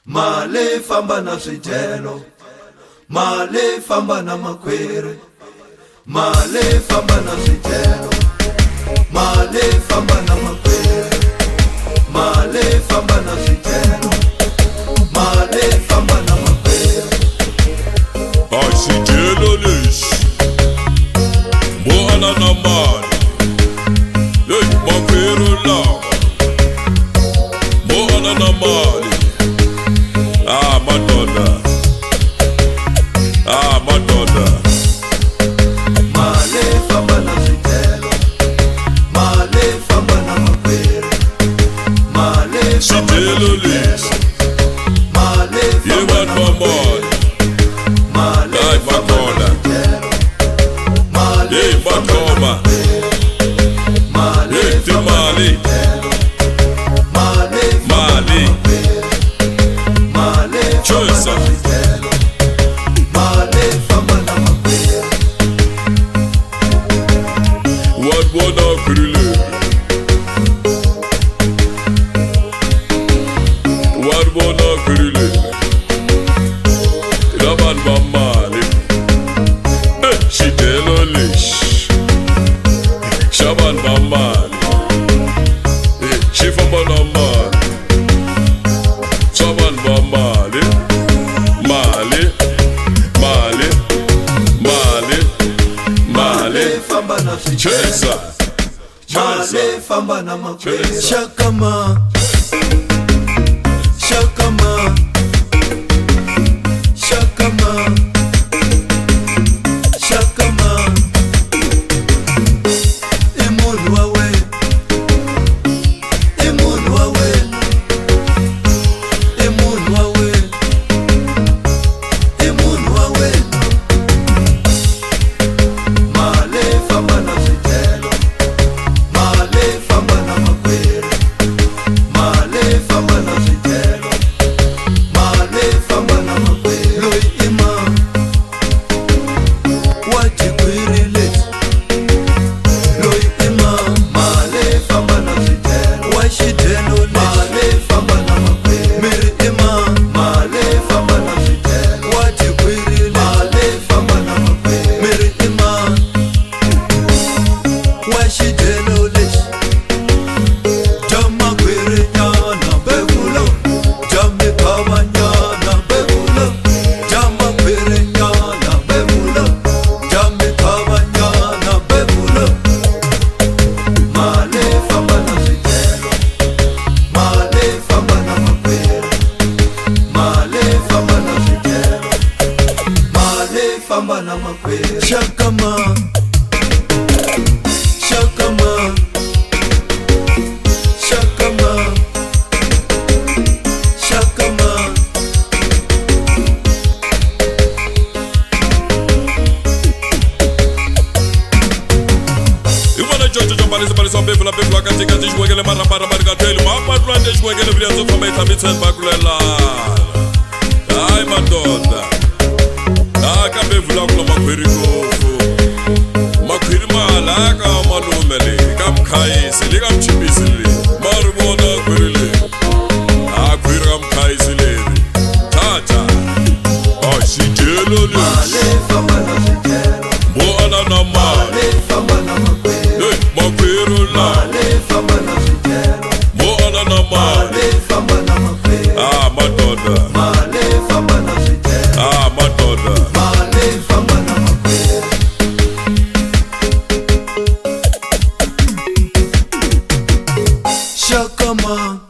Male famba na swidyelo, male famba na makhwiri, male famba na swidyelo, male famba na makhwiri, male famba na swidyelo, male famba na makhwiri. A swidyelo lexi mo ala na mali, hey makhwiri lawa mo ala na mali. Madonna, Madonna. Male famba na swidyelo, male famba na makhwiri, male famba na swidyelo, male famba na makhwiri, male famba na swidyelo, male famba na makhwiri, male famba na swidyelo, male famba na makhwiri. Choice. What wanna grille? What wanna grille? Raban Bamali. Swidyelo lexi Shaban Bamali. Shifamba na mali. Shaban Bamali. Chesa, male famba na makhwiri, shakama, shakama, shakama, shakama. Imunhu wa wena, imunhu wa wena, imunhu wa wena, imunhu wa wena. Male famba na swidyelo, male famba na makhwiri, male famba na swidyelo, male famba na makhwiri. Loyi I mani wa xikwiri lexi, loyi I mani. Male famba na swidyelo, wa xidyelo lexi, male famba na makhwiri. Miri I mani, male famba na swidyelo, wa xikwiri lexi, male famba na makhwiri. Miri I mani wa xidyelo lexi, dya makhwiri nyana bevulo, dya mikhava nyana bevulo, dya makhwiri nyana bevulo, dya mikhava nyana bevulo. Male famba na swidyelo, male famba na makhwiri, male famba na swidyelo, male famba na makhwiri. Shakama, shakama, shakama, shakama. Ivana Jojo Jombalisa Balisa Befla Befla Katika Jishwegele Marabara Bargateli Mama Rwanda Jishwegele Vriazo Fameta Vincent Bakulela. Ay Madonna. Aka Befla Kula Makhwiri Gofu. Makhwiri mala ka malumele kamkhayisi likamchipisile. Marubona khwiri. Akhwiri kamkhayisile. Tata. Oh swidyelo lexi. Male famba na swidyelo, Mo ala na mali. male famba na makhwiri, Hey makhwiri lawa male famba na swidyelo, mo ala na mali. male famba na makhwiri, Madonna. male famba na swidyelo, Madonna. male famba na makhwiri. Shakama,